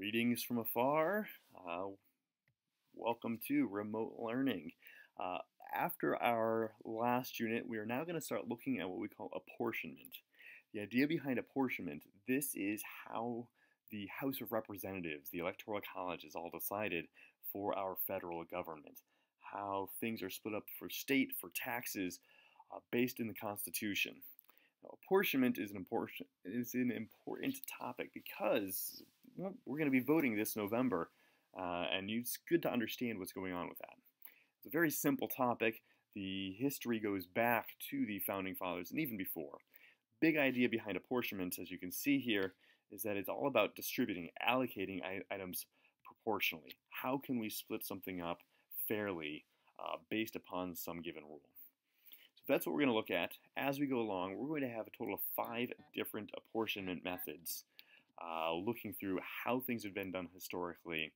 Greetings from afar. Uh, Welcome to remote learning. Uh, After our last unit, we are now going to start looking at what we call apportionment. The idea behind apportionment, this is how the House of Representatives, the Electoral College, is all decided for our federal government. How things are split up for state, for taxes, based in the Constitution. Now, apportionment is an important topic because we're going to be voting this November, and it's good to understand what's going on with that. It's a very simple topic. The history goes back to the Founding Fathers and even before. Big idea behind apportionment, as you can see here, is that it's all about distributing, allocating items proportionally. How can we split something up fairly based upon some given rule? So that's what we're going to look at. As we go along, we're going to have a total of 5 different apportionment methods, looking through how things have been done historically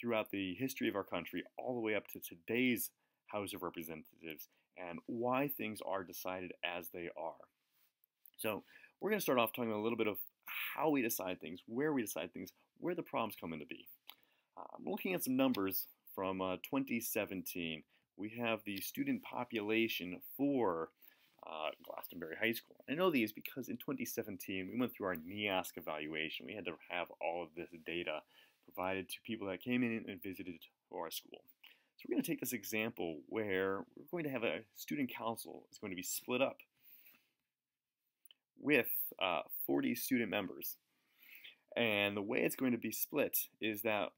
throughout the history of our country, all the way up to today's House of Representatives, and why things are decided as they are. So we're going to start off talking a little bit of how we decide things, where we decide things, where the problems come into be. I'm looking at some numbers from 2017. We have the student population for Glastonbury High School. I know these because in 2017 we went through our NEASC evaluation. We had to have all of this data provided to people that came in and visited our school. So we're going to take this example where we're going to have a student council is going to be split up with 40 student members. And the way it's going to be split is that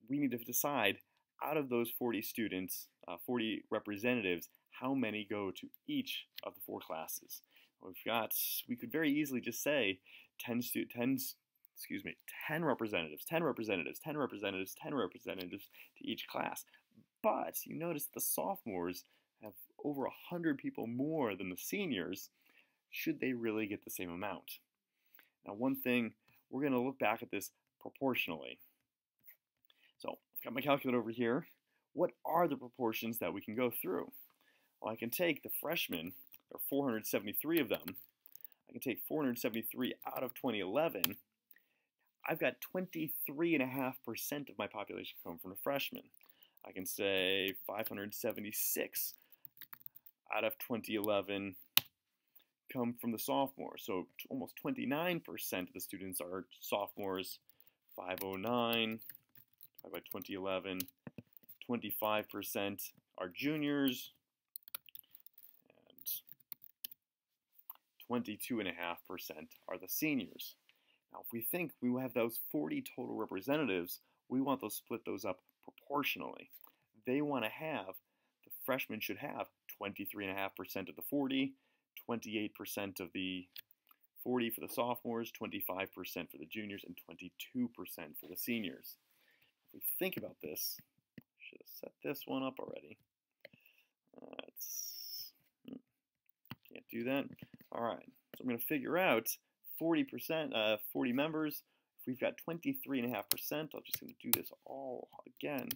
we need to decide out of those 40 students, 40 representatives, how many go to each of the 4 classes. We could very easily just say 10 representatives, 10 representatives, 10 representatives, 10 representatives to each class. But you notice the sophomores have over 100 people more than the seniors. Should they really get the same amount? Now, one thing, we're going to look back at this proportionally. So I've got my calculator over here. What are the proportions that we can go through? Well, I can take the freshmen, there are 473 of them. I can take 473 out of 2011. I've got 23.5% of my population come from the freshmen. I can say 576 out of 2011 come from the sophomores. So almost 29% of the students are sophomores. 509 by 2011. 25% are juniors. And 22.5% are the seniors. Now, if we think we have those 40 total representatives, we want to split those up proportionally. They want to have, the freshmen should have 23.5% of the 40, 28% of the 40 for the sophomores, 25% for the juniors, and 22% for the seniors. If we think about this, I should have set this one up already. Can't do that. All right, so I'm going to figure out 40%, 40 members. If we've got 23.5%, I'm just going to do this all again.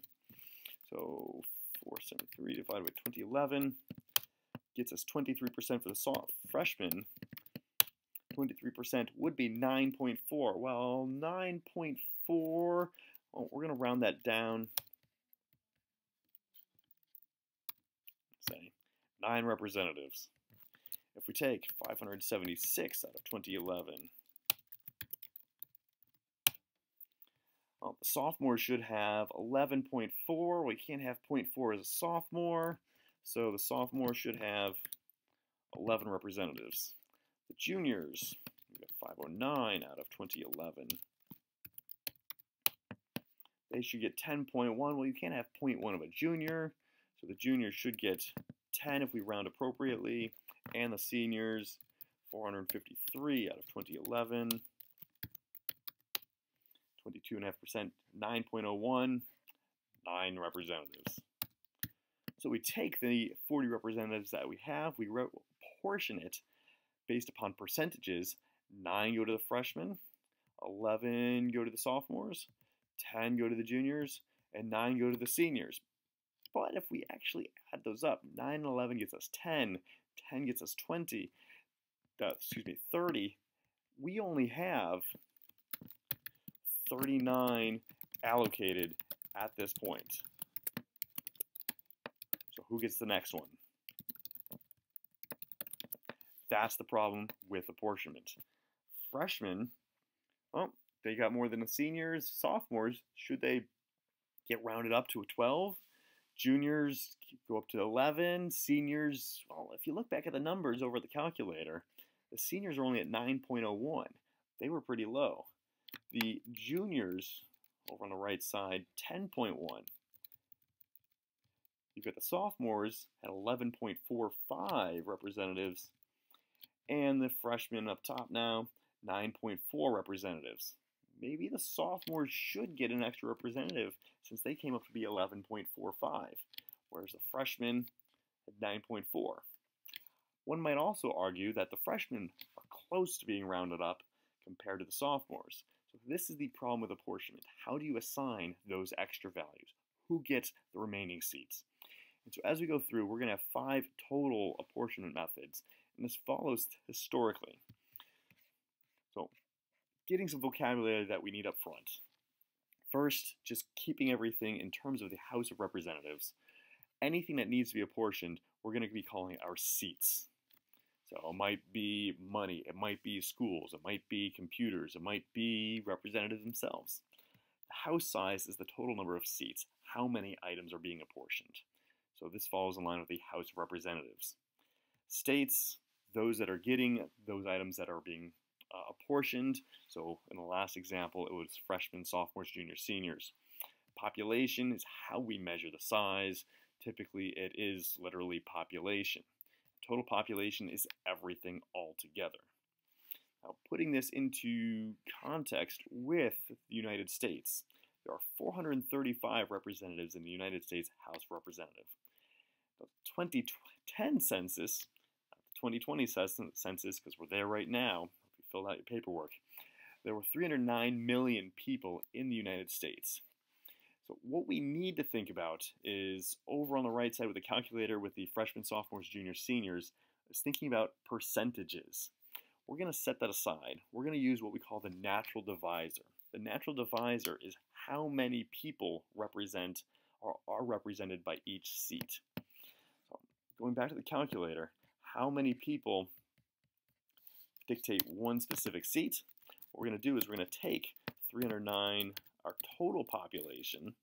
So 473 divided by 2011 gets us 23% for the freshmen. 23% would be 9.4. Well, 9.4, well, we're going to round that down. Say 9 representatives. If we take 576 out of 2011, well, the sophomore should have 11.4. We can't have 0.4 as a sophomore, so the sophomore should have 11 representatives. The juniors, we got 509 out of 2011. They should get 10.1. Well, you can't have 0.1 of a junior, so the juniors should get 10 if we round appropriately. And the seniors, 453 out of 2011. 22.5%, 9.01, 9 representatives. So we take the 40 representatives that we have, we apportion it based upon percentages. 9 go to the freshmen, 11 go to the sophomores, 10 go to the juniors, and 9 go to the seniors. But if we actually add those up, 9 and 11 gets us 10, 10 gets us 30. We only have 39 allocated at this point. So who gets the next one? That's the problem with apportionment. Freshmen, well, they got more than the seniors. Sophomores, should they get rounded up to a 12? Juniors go up to 11. Seniors, well, if you look back at the numbers over the calculator, the seniors are only at 9.01. They were pretty low. The juniors, over on the right side, 10.1. You've got the sophomores at 11.45 representatives, and the freshmen up top now, 9.4 representatives. Maybe the sophomores should get an extra representative since they came up to be 11.45, whereas the freshmen at 9.4. One might also argue that the freshmen are close to being rounded up compared to the sophomores. So this is the problem with apportionment. How do you assign those extra values? Who gets the remaining seats? And so as we go through, we're going to have 5 total apportionment methods, and this follows historically. So getting some vocabulary that we need up front. First, just keeping everything in terms of the House of Representatives. Anything that needs to be apportioned, we're going to be calling our seats. So it might be money, it might be schools, it might be computers, it might be representatives themselves. The House size is the total number of seats, how many items are being apportioned. So this falls in line with the House of Representatives. States, those that are getting those items that are being apportioned. So in the last example, it was freshmen, sophomores, juniors, seniors. Population is how we measure the size. Typically, it is literally population. Total population is everything all together. Now, putting this into context with the United States, there are 435 representatives in the United States House of Representatives. The 2010 census, 2020 census, because we're there right now, if you filled out your paperwork, there were 309 million people in the United States. So what we need to think about is over on the right side with the calculator with the freshmen, sophomores, juniors, seniors, is thinking about percentages. We're going to set that aside. We're going to use what we call the natural divisor. The natural divisor is how many people represent or are represented by each seat. So going back to the calculator, how many people dictate one specific seat? What we're going to do is we're going to take 309, our total population,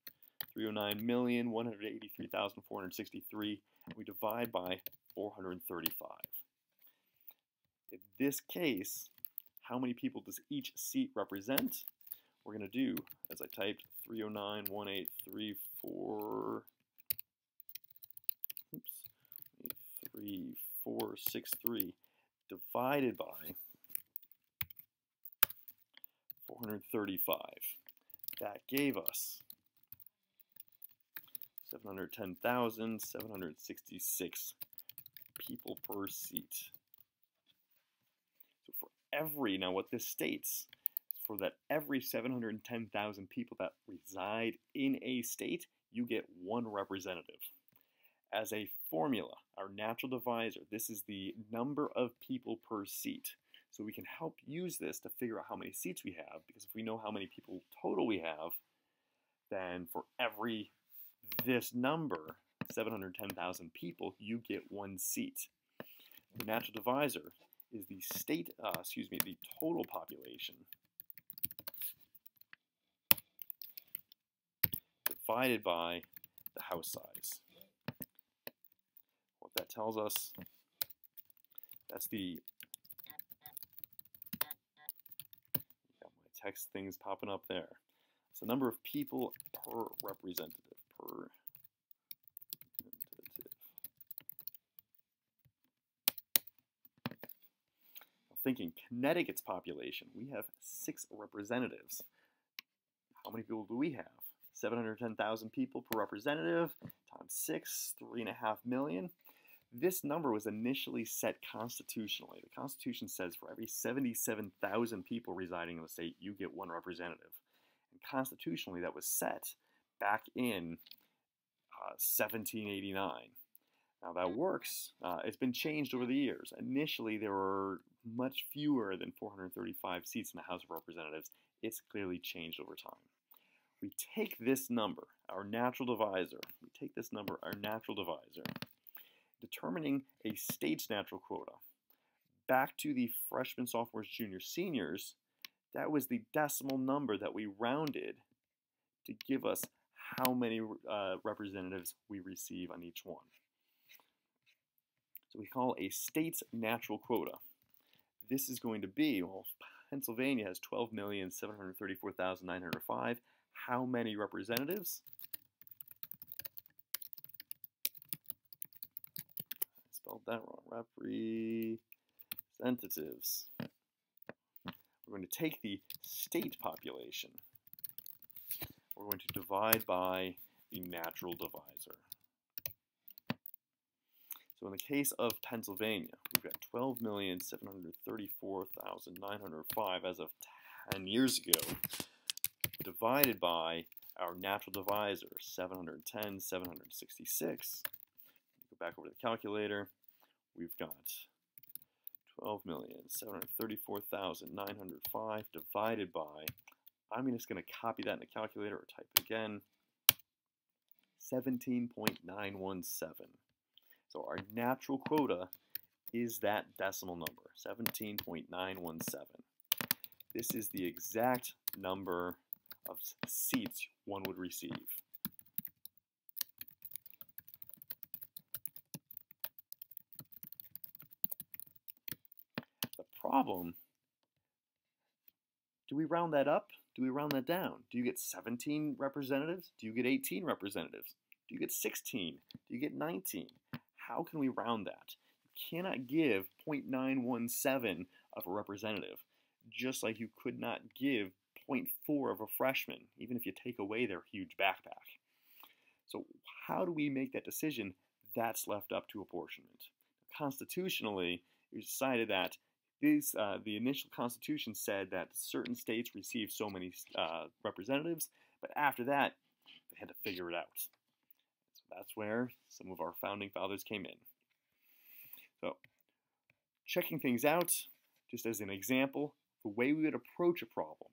309,183,463, we divide by 435. In this case, how many people does each seat represent? We're going to do, as I typed, 309,183,463 divided by 435. That gave us 710,766 people per seat. So for every, now what this states, for that every 710,000 people that reside in a state, you get one representative. As a formula, our natural divisor, this is the number of people per seat. So we can help use this to figure out how many seats we have, because if we know how many people total we have, then for every this number, 710,000 people, you get one seat. The natural divisor is the the total population divided by the house size. What that tells us, that's the, got my text things popping up there. It's the number of people per representative. Thinking Connecticut's population, we have 6 representatives. How many people do we have? 710,000 people per representative times 6, 3.5 million. This number was initially set constitutionally. The Constitution says for every 77,000 people residing in the state, you get one representative. And constitutionally, that was set back in 1789. Now that works. It's been changed over the years. Initially, there were much fewer than 435 seats in the House of Representatives. it's clearly changed over time. We take this number, our natural divisor, determining a state's natural quota. Back to the freshmen, sophomores, juniors, seniors, that was the decimal number that we rounded to give us how many representatives we receive on each one. So we call a state's natural quota. This is going to be, well, Pennsylvania has 12,734,905. How many representatives? I spelled that wrong. Representatives. We're going to take the state population. We're going to divide by the natural divisor. So in the case of Pennsylvania, we've got 12,734,905 as of 10 years ago, divided by our natural divisor, 710, 766. Go back over to the calculator. We've got 12,734,905 divided by, I'm just going to copy that in the calculator or type it again, 17.917. So our natural quota is that decimal number, 17.917. This is the exact number of seats one would receive. The problem, do we round that up? Do we round that down? Do you get 17 representatives? Do you get 18 representatives? Do you get 16? Do you get 19? How can we round that? You cannot give 0.917 of a representative, just like you could not give 0.4 of a freshman, even if you take away their huge backpack. So how do we make that decision? That's left up to apportionment. Constitutionally, it was decided that the initial Constitution said that certain states receive so many representatives, but after that, they had to figure it out. So that's where some of our founding fathers came in. So, checking things out, just as an example, the way we would approach a problem.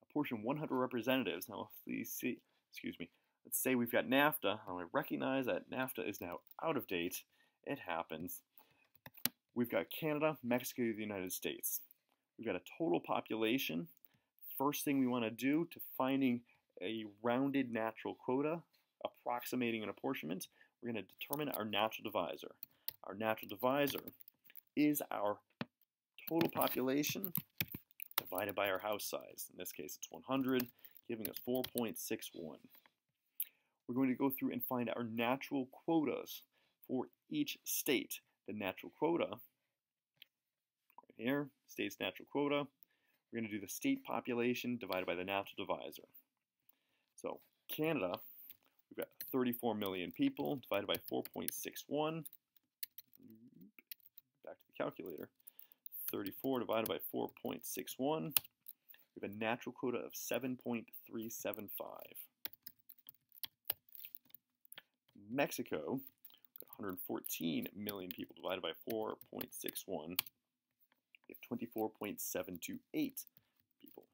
Apportion 100 representatives. Now, let's say we've got NAFTA. I recognize that NAFTA is now out of date. It happens. We've got Canada, Mexico, the United States. We've got a total population. First thing we want to do to finding a rounded natural quota, approximating an apportionment, we're going to determine our natural divisor. Our natural divisor is our total population divided by our house size. In this case, it's 100, giving us 4.61. We're going to go through and find our natural quotas for each state. The natural quota, right here, state's natural quota. We're going to do the state population divided by the natural divisor. So Canada, we've got 34 million people divided by 4.61. Back to the calculator. 34 divided by 4.61. We have a natural quota of 7.375. Mexico, 114 million people divided by 4.61. We have 24.728 people.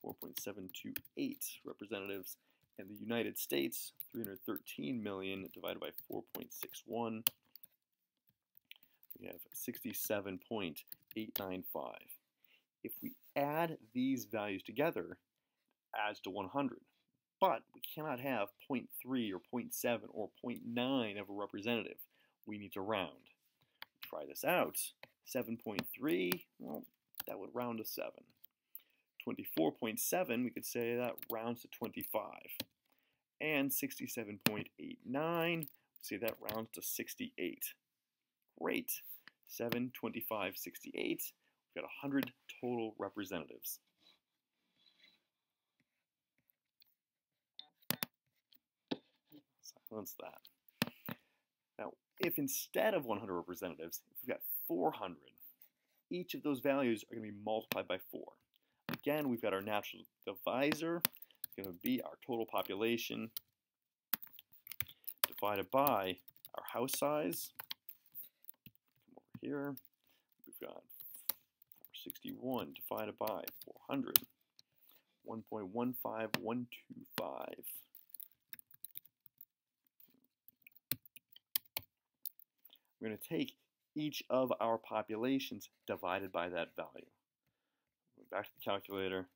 4.728 representatives. And the United States, 313 million divided by 4.61. We have 67.895. If we add these values together, it adds to 100. But we cannot have 0.3 or 0.7 or 0.9 of a representative. We need to round. Try this out. 7.3, well, that would round to 7. 24.7, we could say that rounds to 25. And 67.89, say that rounds to 68. Great. 7, 25, 68. We've got 100 total representatives. Silence that. Now, if instead of 100 representatives, if we've got 400, each of those values are going to be multiplied by 4. Again, we've got our natural divisor. It's going to be our total population divided by our house size. Come over here. We've got 461 divided by 400. 1.15125. We're going to take each of our populations divided by that value. Back to the calculator,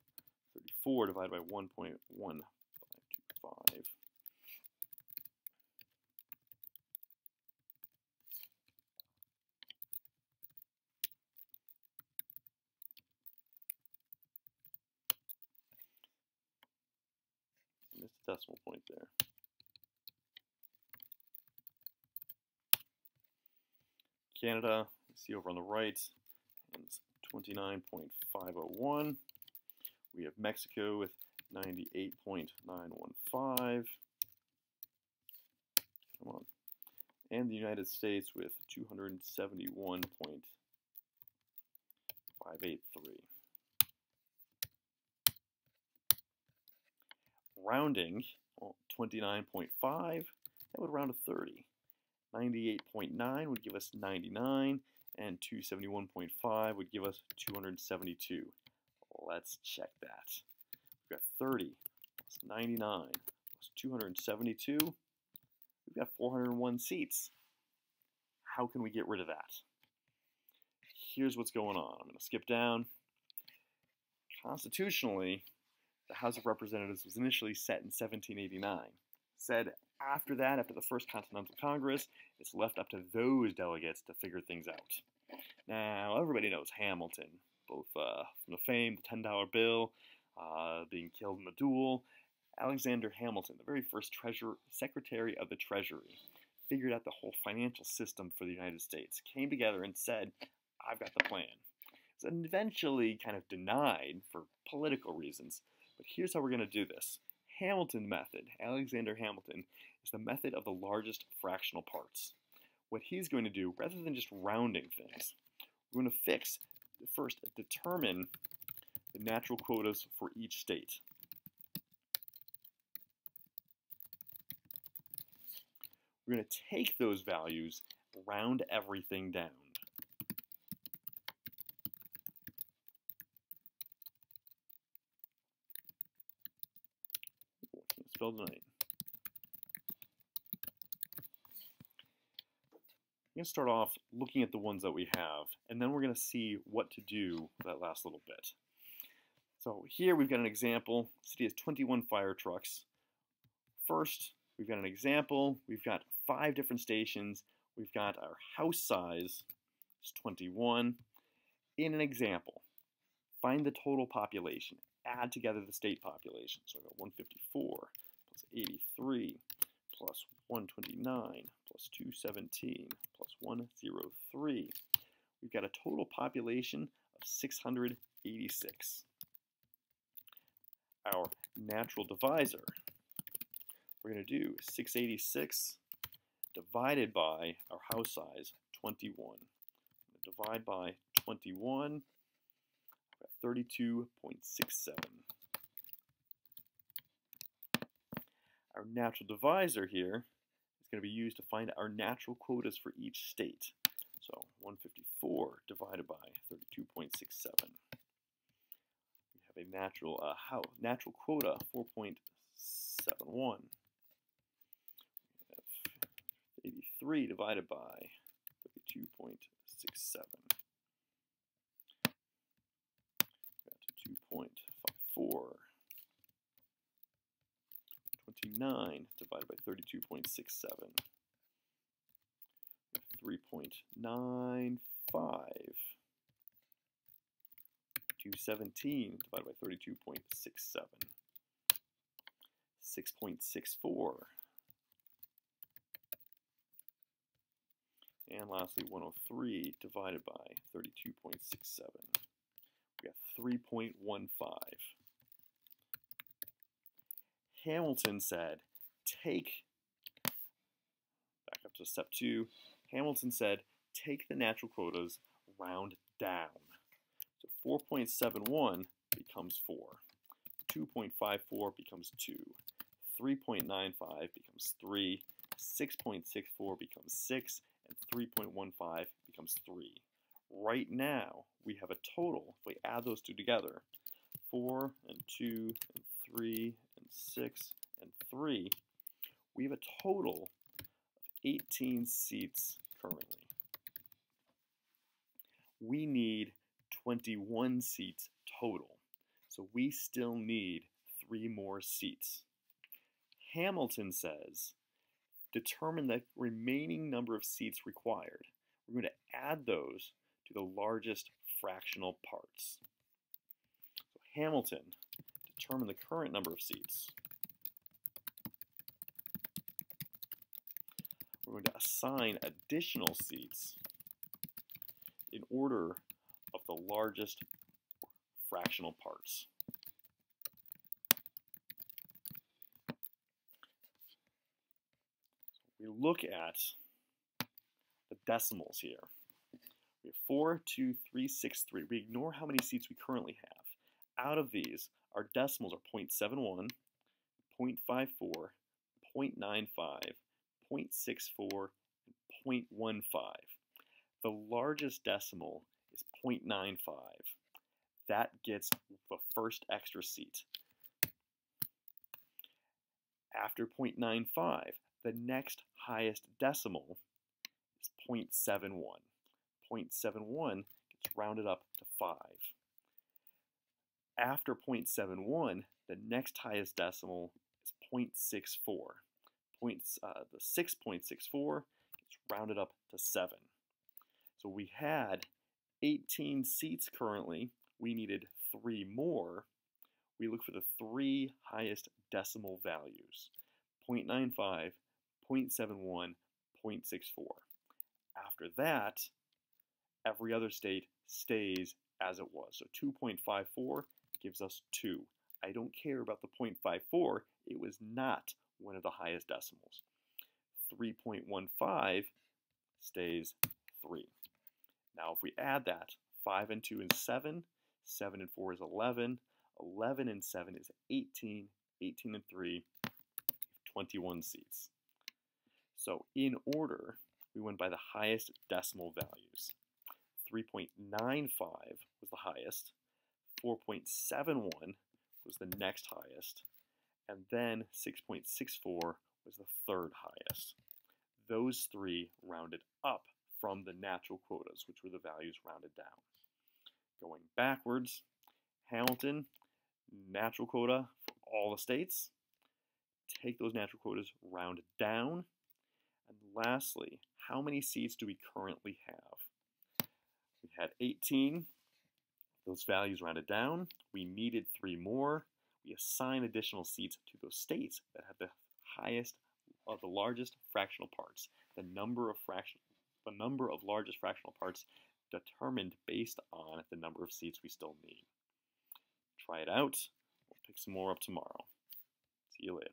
34 divided by 1.1525. Missed a decimal point there. Canada, you see over on the right, and 29.501. We have Mexico with 98.915. Come on. And the United States with 271.583. Rounding, well, 29.5, that would round to 30. 98.9 would give us 99, and 271.5 would give us 272. Let's check that. We've got 30 plus 99 plus 272. We've got 401 seats. How can we get rid of that? Here's what's going on. I'm going to skip down. Constitutionally, the House of Representatives was initially set in 1789. Said after that, after the First Continental Congress, it's left up to those delegates to figure things out. Now, everybody knows Hamilton, both from the famed $10 bill, being killed in the duel. Alexander Hamilton, the very first Secretary of the Treasury, figured out the whole financial system for the United States, came together and said, I've got the plan. It's eventually kind of denied for political reasons, but here's how we're going to do this. Hamilton method, Alexander Hamilton, is the method of the largest fractional parts. What he's going to do, rather than just rounding things, we're going to first determine the natural quotas for each state. We're going to take those values, round everything down. Can't spell tonight. I'm going to start off looking at the ones that we have, and then we're going to see what to do with that last little bit. So here we've got an example. The city has 21 fire trucks. First, we've got an example. We've got 5 different stations. We've got our house size, it's 21. In an example, find the total population. Add together the state population. So I've got 154 plus 83 plus 129 plus 217 plus 103. We've got a total population of 686. Our natural divisor, we're going to do 686 divided by our house size, 21. Divide by 21, 32.67. Our natural divisor here is going to be used to find our natural quotas for each state. So 154 divided by 32.67. We have a natural quota 4.71. We have 83 divided by 32.67. Got 2.54. 29 divided by 32.67. 3.95. 217 divided by 32.67. 6.64. And lastly, 103 divided by 32.67. We got 3.15. Hamilton said, back up to step 2, Hamilton said, take the natural quotas, round down. So 4.71 becomes 4. 2.54 becomes 2. 3.95 becomes 3. 6.64 becomes 6. And 3.15 becomes 3. Right now, we have a total, if we add those two together, 4 and 2 and 3 and 6 and 3, we have a total of 18 seats currently. We need 21 seats total, so we still need 3 more seats. Hamilton says, determine the remaining number of seats required. We're going to add those to the largest fractional parts. So Hamilton, determine the current number of seats. We're going to assign additional seats in order of the largest fractional parts. We look at the decimals here. We have 4, 2, 3, 6, 3. We ignore how many seats we currently have. Out of these, our decimals are 0.71, 0.54, 0.95, 0.64, and 0.15. The largest decimal is 0.95. That gets the first extra seat. After 0.95, the next highest decimal is 0.71. 0.71 gets rounded up to 5. After 0.71, the next highest decimal is 0.64. The 6.64 gets rounded up to 7. So we had 18 seats currently. We needed 3 more. We look for the 3 highest decimal values, 0.95, 0.71, 0.64. After that, every other state stays as it was. So 2.54 gives us 2. I don't care about the 0.54. It was not one of the highest decimals. 3.15 stays 3. Now if we add that, 5 and 2 is 7, 7 and 4 is 11, 11 and 7 is 18, 18 and 3, 21 seats. So in order, we went by the highest decimal values. 3.95 was the highest, 4.71 was the next highest, and then 6.64 was the third highest. Those 3 rounded up from the natural quotas, which were the values rounded down. Going backwards, Hamilton, natural quota for all the states. Take those natural quotas, round down. And lastly, how many seats do we currently have? We had 18. Those values rounded down. We needed 3 more. We assign additional seats to those states that have the highest of the largest fractional parts. The number of largest fractional parts determined based on the number of seats we still need. Try it out. We'll pick some more up tomorrow. See you later.